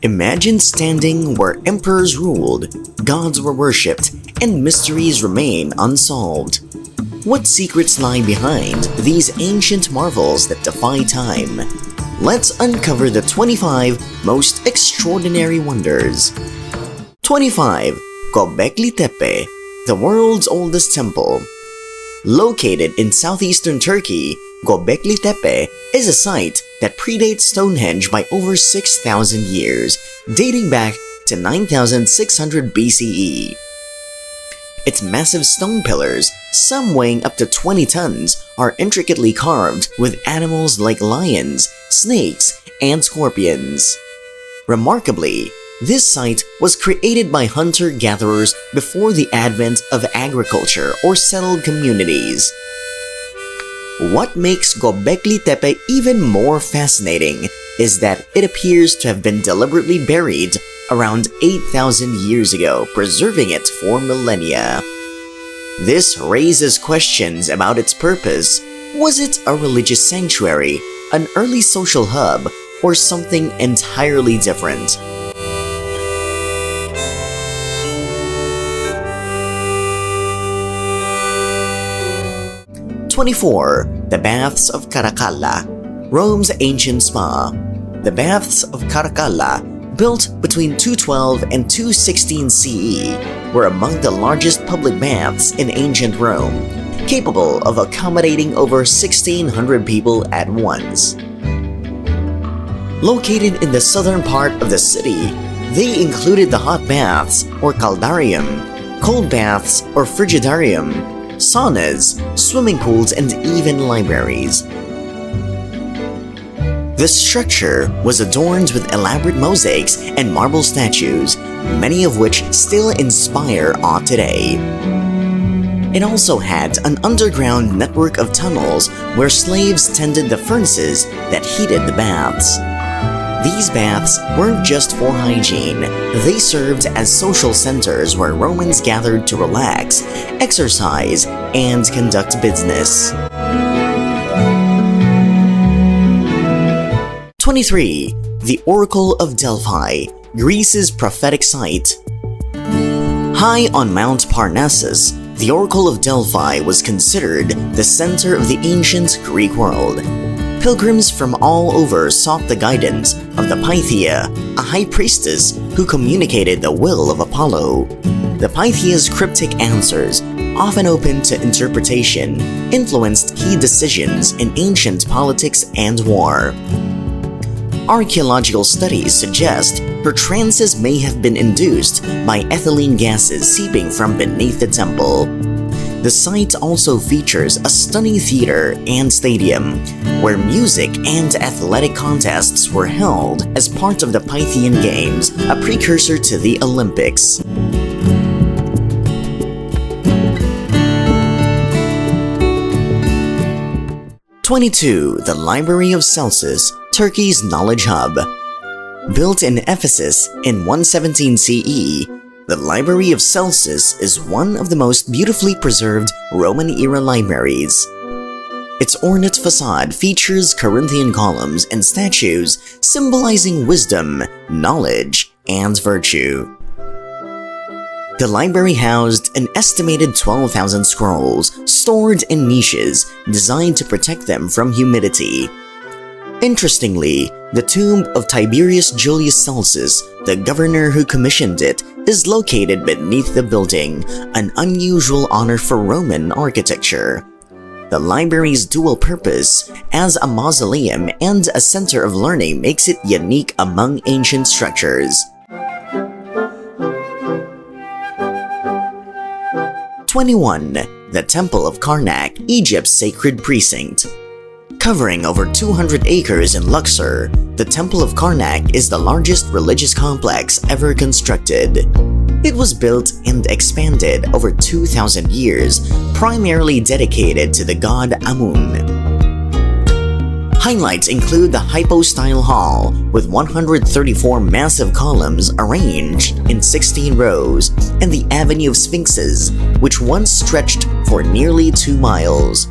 Imagine standing where emperors ruled, gods were worshipped, and mysteries remain unsolved. What secrets lie behind these ancient marvels that defy time? Let's uncover the 25 most extraordinary wonders. 25. Göbekli Tepe, the world's oldest temple. Located in southeastern Turkey, Göbekli Tepe is a site that predates Stonehenge by over 6,000 years, dating back to 9,600 BCE. Its massive stone pillars, some weighing up to 20 tons, are intricately carved with animals like lions, snakes, and scorpions. Remarkably, this site was created by hunter-gatherers before the advent of agriculture or settled communities. What makes Göbekli Tepe even more fascinating is that it appears to have been deliberately buried around 8,000 years ago, preserving it for millennia. This raises questions about its purpose. Was it a religious sanctuary, an early social hub, or something entirely different? 24. The Baths of Caracalla, Rome's ancient spa. The Baths of Caracalla, built between 212 and 216 CE, were among the largest public baths in ancient Rome, capable of accommodating over 1,600 people at once. Located in the southern part of the city, they included the hot baths or caldarium, cold baths or frigidarium, saunas, swimming pools, and even libraries. The structure was adorned with elaborate mosaics and marble statues, many of which still inspire awe today. It also had an underground network of tunnels where slaves tended the furnaces that heated the baths. These baths weren't just for hygiene, they served as social centers where Romans gathered to relax, exercise, and conduct business. 23. The Oracle of Delphi, Greece's prophetic site. High on Mount Parnassus, the Oracle of Delphi was considered the center of the ancient Greek world. Pilgrims from all over sought the guidance of the Pythia, a high priestess who communicated the will of Apollo. The Pythia's cryptic answers, often open to interpretation, influenced key decisions in ancient politics and war. Archaeological studies suggest her trances may have been induced by ethylene gases seeping from beneath the temple. The site also features a stunning theater and stadium, where music and athletic contests were held as part of the Pythian Games, a precursor to the Olympics. The Library of Celsus, Turkey's knowledge hub. Built in Ephesus in 117 CE, the Library of Celsus is one of the most beautifully preserved Roman-era libraries. Its ornate facade features Corinthian columns and statues symbolizing wisdom, knowledge, and virtue. The library housed an estimated 12,000 scrolls stored in niches designed to protect them from humidity. Interestingly, the tomb of Tiberius Julius Celsus, the governor who commissioned it, is located beneath the building, an unusual honor for Roman architecture. The library's dual purpose as a mausoleum and a center of learning makes it unique among ancient structures. 21. The Temple of Karnak, Egypt's sacred precinct. Covering over 200 acres in Luxor, the Temple of Karnak is the largest religious complex ever constructed. It was built and expanded over 2,000 years, primarily dedicated to the god Amun. Highlights include the hypostyle hall, with 134 massive columns arranged in 16 rows, and the Avenue of Sphinxes, which once stretched for nearly 2 miles.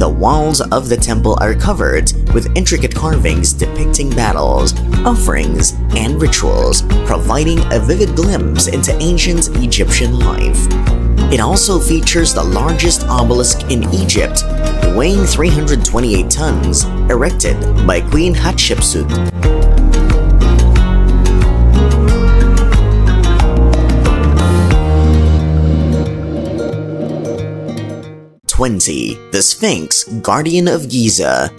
The walls of the temple are covered with intricate carvings depicting battles, offerings, and rituals, providing a vivid glimpse into ancient Egyptian life. It also features the largest obelisk in Egypt, weighing 328 tons, erected by Queen Hatshepsut. 20. The Sphinx, Guardian of Giza.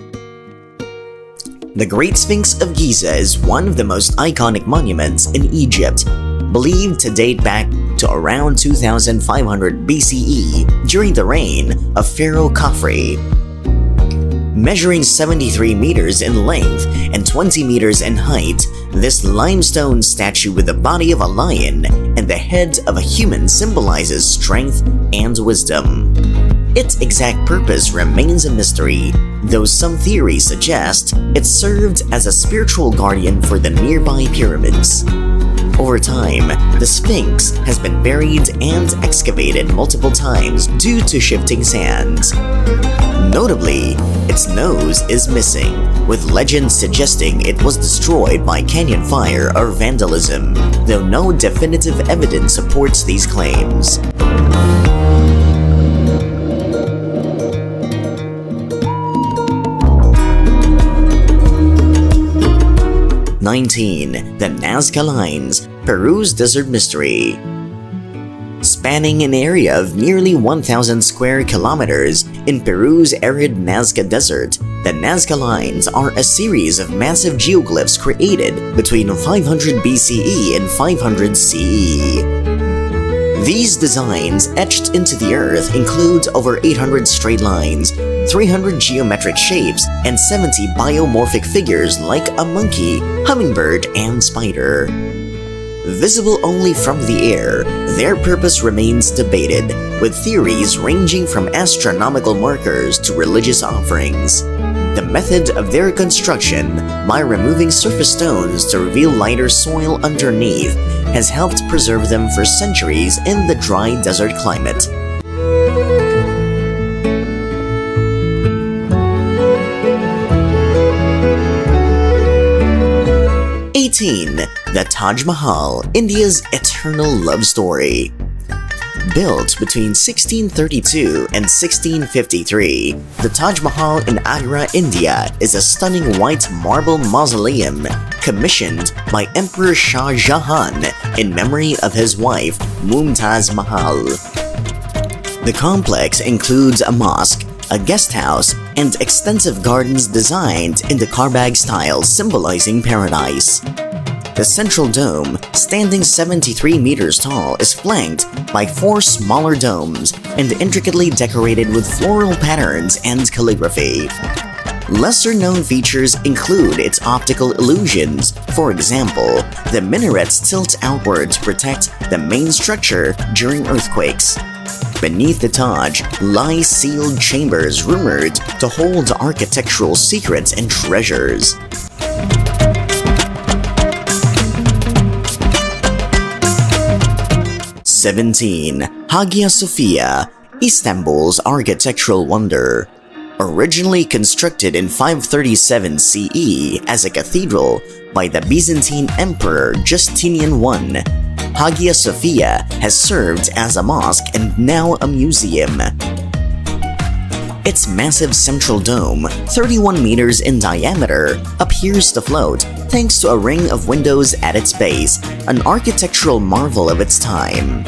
The Great Sphinx of Giza is one of the most iconic monuments in Egypt, believed to date back to around 2500 BCE during the reign of Pharaoh Khafre. Measuring 73 meters in length and 20 meters in height, this limestone statue with the body of a lion and the head of a human symbolizes strength and wisdom. Its exact purpose remains a mystery, though some theories suggest it served as a spiritual guardian for the nearby pyramids. Over time, the Sphinx has been buried and excavated multiple times due to shifting sands. Notably, its nose is missing, with legends suggesting it was destroyed by canyon fire or vandalism, though no definitive evidence supports these claims. 19. The Nazca Lines, Peru's Desert Mystery. Spanning an area of nearly 1,000 square kilometers in Peru's arid Nazca Desert, the Nazca Lines are a series of massive geoglyphs created between 500 BCE and 500 CE. These designs etched into the earth include over 800 straight lines, 300 geometric shapes, and 70 biomorphic figures like a monkey, hummingbird, and spider. Visible only from the air, their purpose remains debated, with theories ranging from astronomical markers to religious offerings. The method of their construction, by removing surface stones to reveal lighter soil underneath, has helped preserve them for centuries in the dry desert climate. 18. The Taj Mahal, India's eternal love story. Built between 1632 and 1653, the Taj Mahal in Agra, India is a stunning white marble mausoleum commissioned by Emperor Shah Jahan in memory of his wife, Mumtaz Mahal. The complex includes a mosque, a guest house, and extensive gardens designed in the Karbag style symbolizing paradise. The central dome, standing 73 meters tall, is flanked by 4 smaller domes and intricately decorated with floral patterns and calligraphy. Lesser-known features include its optical illusions. For example, the minarets tilt outward to protect the main structure during earthquakes. Beneath the Taj lie sealed chambers rumored to hold architectural secrets and treasures. 17. Hagia Sophia, Istanbul's architectural wonder. Originally constructed in 537 CE as a cathedral by the Byzantine Emperor Justinian I, Hagia Sophia has served as a mosque and now a museum. Its massive central dome, 31 meters in diameter, appears to float thanks to a ring of windows at its base, an architectural marvel of its time.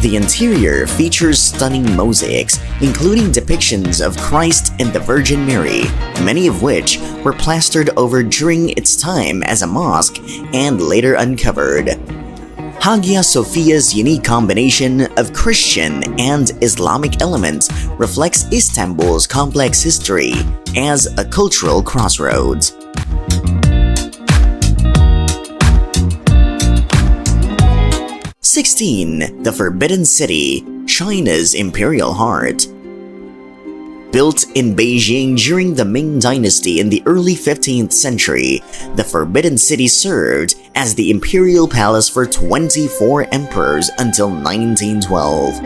The interior features stunning mosaics, including depictions of Christ and the Virgin Mary, many of which were plastered over during its time as a mosque and later uncovered. Hagia Sophia's unique combination of Christian and Islamic elements reflects Istanbul's complex history as a cultural crossroads. 16. The Forbidden City, China's imperial heart. Built in Beijing during the Ming Dynasty in the early 15th century, the Forbidden City served as the imperial palace for 24 emperors until 1912.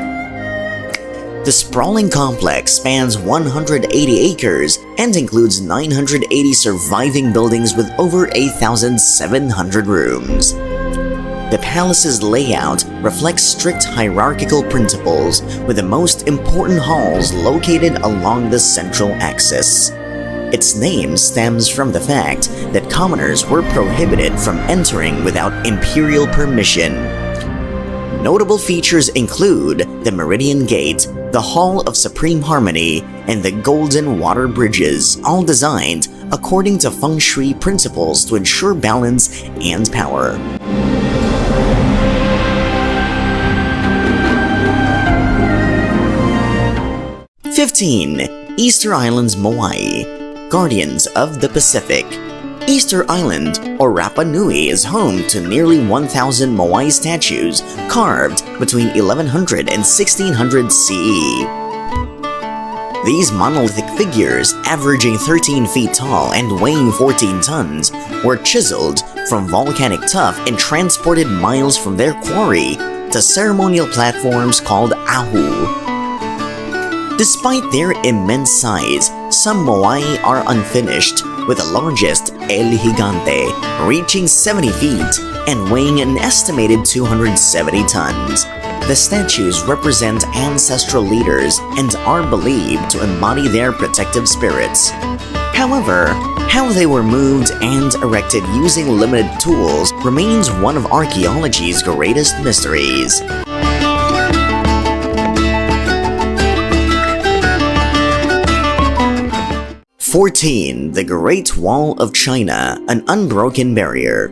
The sprawling complex spans 180 acres and includes 980 surviving buildings with over 8,700 rooms. The palace's layout reflects strict hierarchical principles, with the most important halls located along the central axis. Its name stems from the fact that commoners were prohibited from entering without imperial permission. Notable features include the Meridian Gate, the Hall of Supreme Harmony, and the Golden Water Bridges, all designed according to feng shui principles to ensure balance and power. Easter Island's Moai, Guardians of the Pacific. Easter Island, or Rapa Nui, is home to nearly 1,000 Moai statues carved between 1100 and 1600 CE. These monolithic figures, averaging 13 feet tall and weighing 14 tons, were chiseled from volcanic tuff and transported miles from their quarry to ceremonial platforms called ahu. Despite their immense size, some Moai are unfinished, with the largest, El Gigante, reaching 70 feet and weighing an estimated 270 tons. The statues represent ancestral leaders and are believed to embody their protective spirits. However, how they were moved and erected using limited tools remains one of archaeology's greatest mysteries. 14. The Great Wall of China, an unbroken barrier.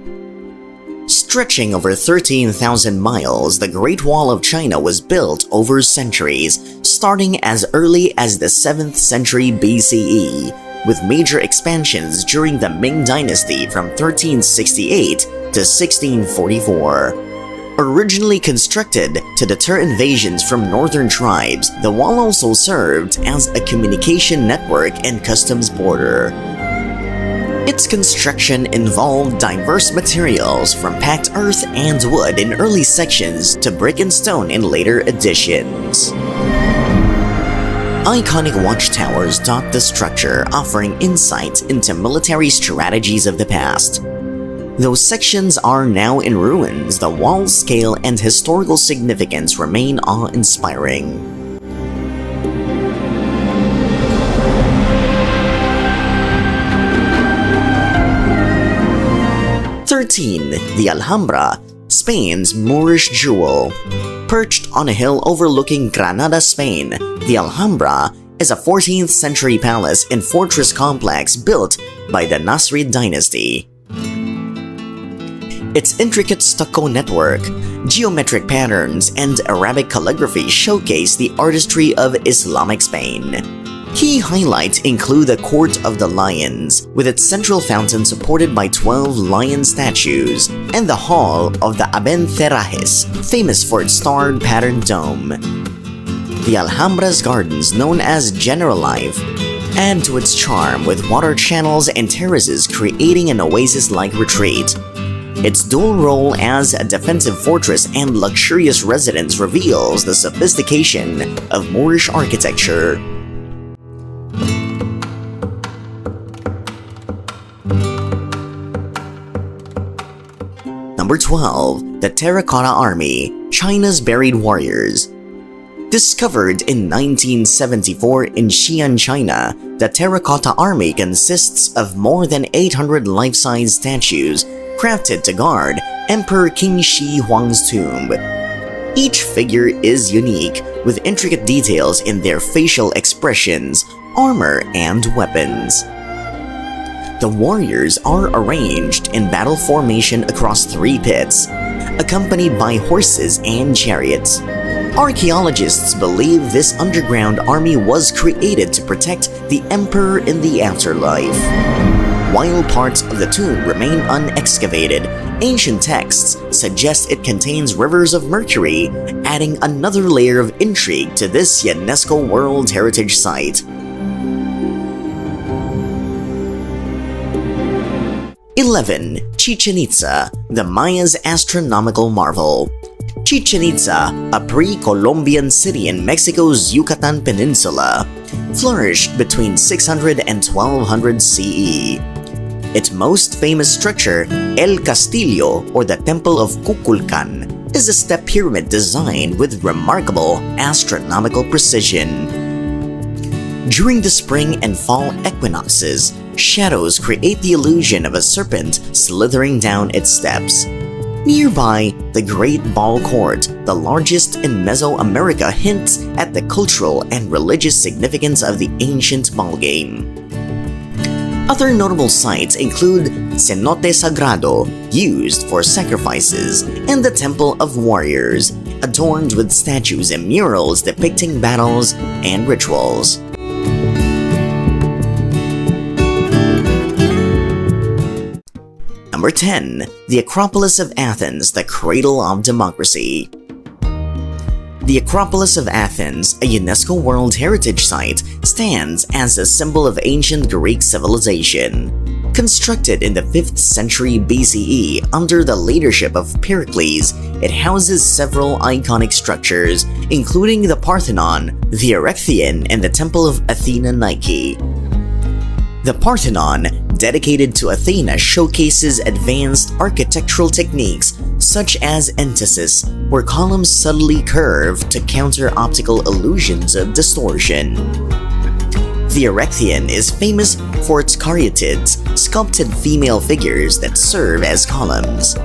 Stretching over 13,000 miles, the Great Wall of China was built over centuries, starting as early as the 7th century BCE, with major expansions during the Ming Dynasty from 1368 to 1644. Originally constructed to deter invasions from northern tribes, the wall also served as a communication network and customs border. Its construction involved diverse materials from packed earth and wood in early sections to brick and stone in later additions. Iconic watchtowers dot the structure, offering insight into military strategies of the past. Though sections are now in ruins, the wall's scale and historical significance remain awe-inspiring. The Alhambra, Spain's Moorish jewel. Perched on a hill overlooking Granada, Spain, the Alhambra is a 14th century palace and fortress complex built by the Nasrid dynasty. Its intricate stucco network, geometric patterns, and Arabic calligraphy showcase the artistry of Islamic Spain. Key highlights include the Court of the Lions, with its central fountain supported by 12 lion statues, and the Hall of the Abencerrajes, famous for its starred patterned dome. The Alhambra's gardens, known as General Life, add to its charm with water channels and terraces creating an oasis-like retreat. Its dual role as a defensive fortress and luxurious residence reveals the sophistication of Moorish architecture. Number 12. The Terracotta Army, China's Buried Warriors. Discovered in 1974 in Xi'an, China, the Terracotta Army consists of more than 800 life-size statues crafted to guard Emperor Qin Shi Huang's tomb. Each figure is unique, with intricate details in their facial expressions, armor, and weapons. The warriors are arranged in battle formation across 3 pits, accompanied by horses and chariots. Archaeologists believe this underground army was created to protect the emperor in the afterlife. While parts of the tomb remain unexcavated, ancient texts suggest it contains rivers of mercury, adding another layer of intrigue to this UNESCO World Heritage Site. 11. Chichén Itzá, the Maya's astronomical marvel. Chichén Itzá, a pre-Columbian city in Mexico's Yucatan Peninsula, flourished between 600 and 1200 CE. Its most famous structure, El Castillo, or the Temple of Kukulkan, is a step pyramid designed with remarkable astronomical precision. During the spring and fall equinoxes, shadows create the illusion of a serpent slithering down its steps. Nearby, the Great Ball Court, the largest in Mesoamerica, hints at the cultural and religious significance of the ancient ballgame. Other notable sites include Cenote Sagrado, used for sacrifices, and the Temple of Warriors, adorned with statues and murals depicting battles and rituals. Number 10. The Acropolis of Athens, the cradle of democracy. The Acropolis of Athens, a UNESCO World Heritage Site, stands as a symbol of ancient Greek civilization. Constructed in the 5th century BCE under the leadership of Pericles, it houses several iconic structures, including the Parthenon, the Erechtheion, and the Temple of Athena Nike. The Parthenon, dedicated to Athena, showcases advanced architectural techniques such as entasis, where columns subtly curve to counter optical illusions of distortion. The Erechtheion is famous for its caryatids, sculpted female figures that serve as columns.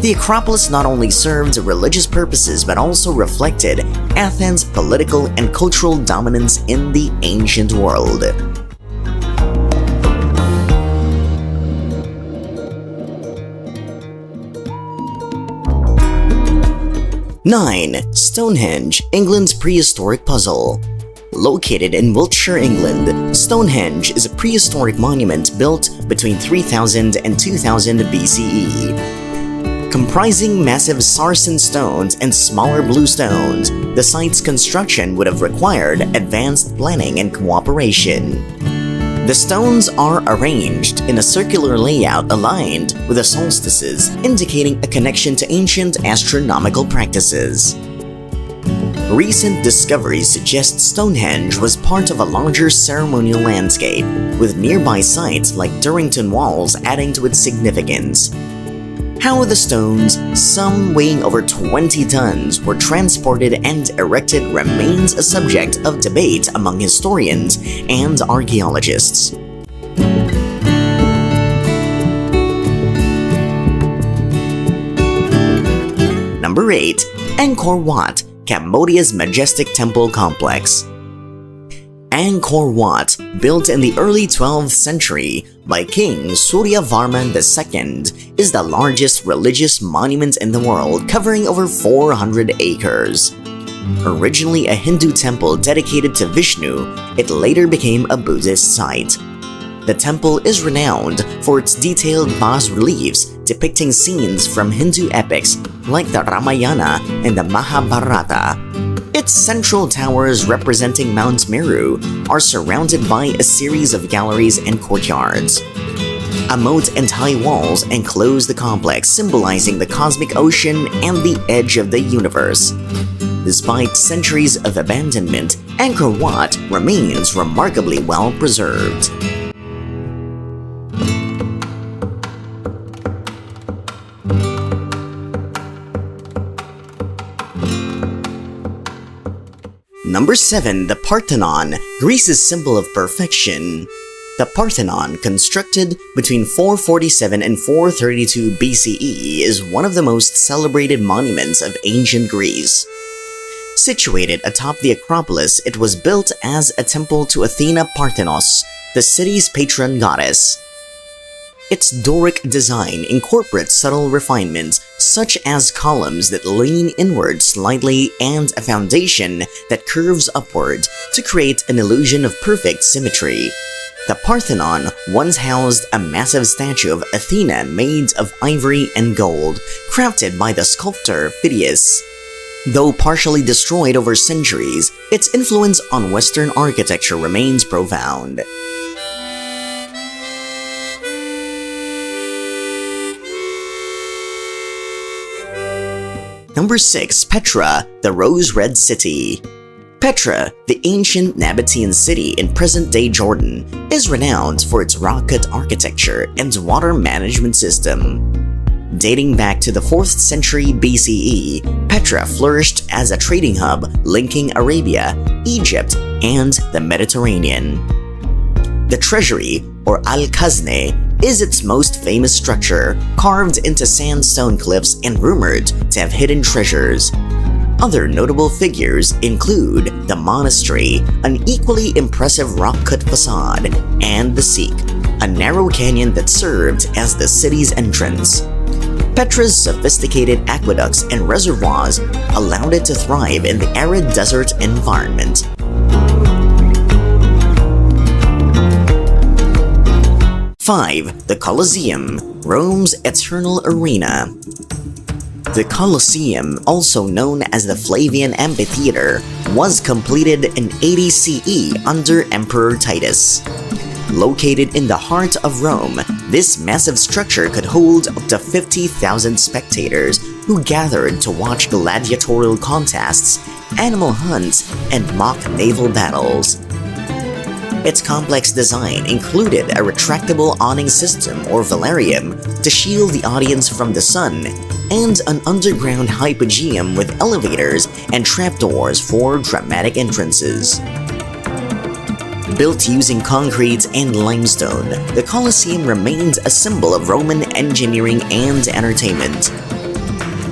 The Acropolis not only served religious purposes but also reflected Athens' political and cultural dominance in the ancient world. Nine. Stonehenge, England's prehistoric puzzle. Located in Wiltshire, England, Stonehenge is a prehistoric monument built between 3000 and 2000 BCE. Comprising massive sarsen stones and smaller blue stones, the site's construction would have required advanced planning and cooperation. The stones are arranged in a circular layout aligned with the solstices, indicating a connection to ancient astronomical practices. Recent discoveries suggest Stonehenge was part of a larger ceremonial landscape, with nearby sites like Durrington Walls adding to its significance. How the stones, some weighing over 20 tons, were transported and erected remains a subject of debate among historians and archaeologists. Number 8. Angkor Wat, Cambodia's majestic temple complex. Angkor Wat, built in the early 12th century by King Suryavarman II, is the largest religious monument in the world, covering over 400 acres. Originally a Hindu temple dedicated to Vishnu, it later became a Buddhist site. The temple is renowned for its detailed bas-reliefs depicting scenes from Hindu epics like the Ramayana and the Mahabharata. Its central towers, representing Mount Meru, are surrounded by a series of galleries and courtyards. A moat and high walls enclose the complex, symbolizing the cosmic ocean and the edge of the universe. Despite centuries of abandonment, Angkor Wat remains remarkably well preserved. Number 7. The Parthenon, Greece's symbol of perfection. The Parthenon, constructed between 447 and 432 BCE, is one of the most celebrated monuments of ancient Greece. Situated atop the Acropolis, it was built as a temple to Athena Parthenos, the city's patron goddess. Its Doric design incorporates subtle refinements, such as columns that lean inward slightly and a foundation that curves upward to create an illusion of perfect symmetry. The Parthenon once housed a massive statue of Athena made of ivory and gold, crafted by the sculptor Phidias. Though partially destroyed over centuries, its influence on Western architecture remains profound. Number 6. Petra, the Rose-Red City. Petra, the ancient Nabatean city in present-day Jordan, is renowned for its rock-cut architecture and water management system. Dating back to the 4th century BCE, Petra flourished as a trading hub linking Arabia, Egypt, and the Mediterranean. The treasury, or Al-Khazne, is its most famous structure, carved into sandstone cliffs and rumored to have hidden treasures. Other notable figures include the monastery, an equally impressive rock-cut facade, and the Seek, a narrow canyon that served as the city's entrance. Petra's sophisticated aqueducts and reservoirs allowed it to thrive in the arid desert environment. Five, the Colosseum, Rome's eternal arena. The Colosseum, also known as the Flavian Amphitheater, was completed in 80 CE under Emperor Titus. Located in the heart of Rome, this massive structure could hold up to 50,000 spectators who gathered to watch gladiatorial contests, animal hunts, and mock naval battles. Its complex design included a retractable awning system or velarium to shield the audience from the sun, and an underground hypogeum with elevators and trapdoors for dramatic entrances. Built using concrete and limestone, the Colosseum remains a symbol of Roman engineering and entertainment.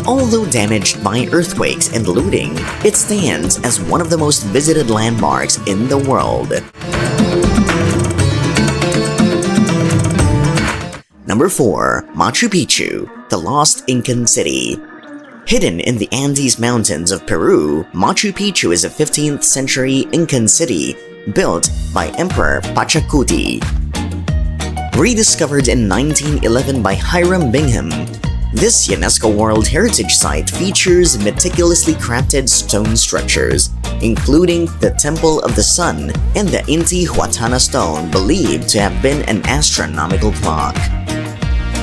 Although damaged by earthquakes and looting, it stands as one of the most visited landmarks in the world. Number 4. Machu Picchu, the lost Incan city. Hidden in the Andes Mountains of Peru, Machu Picchu is a 15th century Incan city built by Emperor Pachacuti. Rediscovered in 1911 by Hiram Bingham, this UNESCO World Heritage Site features meticulously crafted stone structures, including the Temple of the Sun and the Inti-Huatana stone believed to have been an astronomical clock.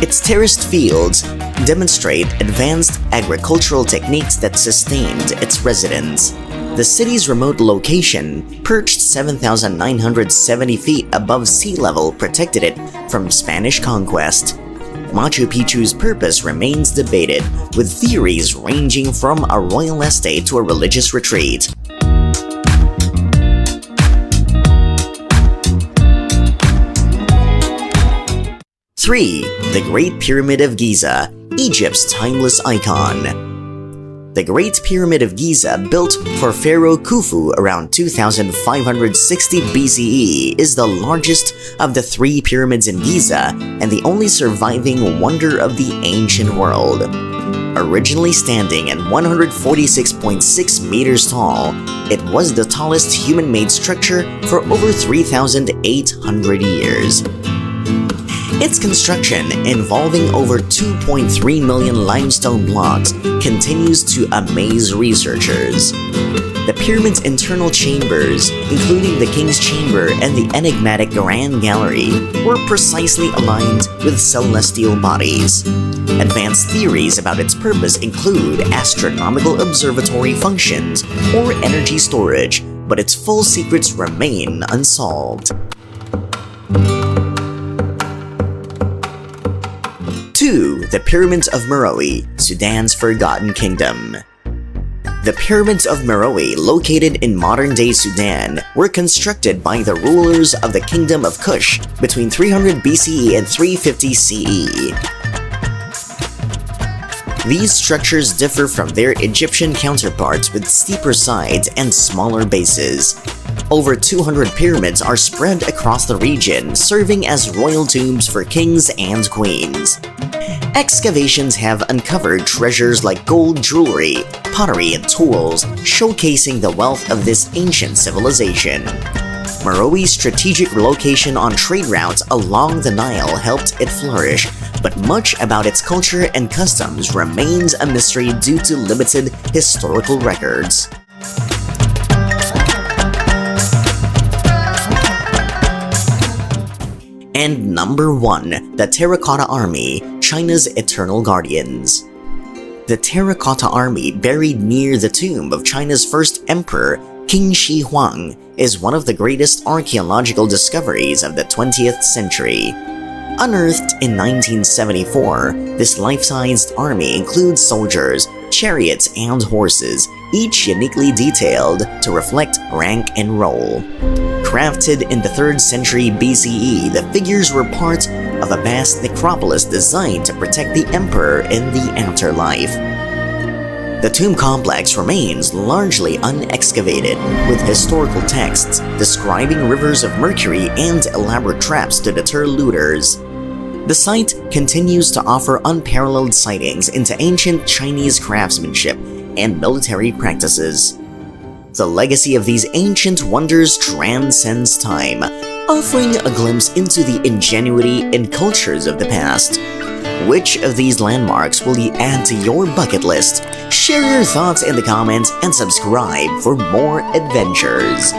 Its terraced fields demonstrate advanced agricultural techniques that sustained its residents. The city's remote location, perched 7,970 feet above sea level, protected it from Spanish conquest. Machu Picchu's purpose remains debated, with theories ranging from a royal estate to a religious retreat. Three, the Great Pyramid of Giza, Egypt's timeless icon. The Great Pyramid of Giza, built for Pharaoh Khufu around 2560 BCE, is the largest of the 3 pyramids in Giza and the only surviving wonder of the ancient world. Originally standing at 146.6 meters tall, it was the tallest human-made structure for over 3,800 years. Its construction, involving over 2.3 million limestone blocks, continues to amaze researchers. The pyramid's internal chambers, including the King's Chamber and the enigmatic Grand Gallery, were precisely aligned with celestial bodies. Advanced theories about its purpose include astronomical observatory functions or energy storage, but its full secrets remain unsolved. 2. The Pyramids of Meroe, Sudan's Forgotten Kingdom. The Pyramids of Meroe, located in modern-day Sudan, were constructed by the rulers of the Kingdom of Kush between 300 BCE and 350 CE. These structures differ from their Egyptian counterparts with steeper sides and smaller bases. Over 200 pyramids are spread across the region, serving as royal tombs for kings and queens. Excavations have uncovered treasures like gold jewelry, pottery, and tools, showcasing the wealth of this ancient civilization. Meroe's strategic location on trade routes along the Nile helped it flourish, but much about its culture and customs remains a mystery due to limited historical records. And number 1, the Terracotta Army, China's eternal guardians. The Terracotta Army buried near the tomb of China's first emperor, King Shi Huang, is one of the greatest archaeological discoveries of the 20th century. Unearthed in 1974, this life-sized army includes soldiers, chariots, and horses, each uniquely detailed to reflect rank and role. Crafted in the 3rd century BCE, the figures were part of a vast necropolis designed to protect the emperor in the afterlife. The tomb complex remains largely unexcavated, with historical texts describing rivers of mercury and elaborate traps to deter looters. The site continues to offer unparalleled sightings into ancient Chinese craftsmanship and military practices. The legacy of these ancient wonders transcends time, offering a glimpse into the ingenuity and cultures of the past. Which of these landmarks will you add to your bucket list? Share your thoughts in the comments and subscribe for more adventures.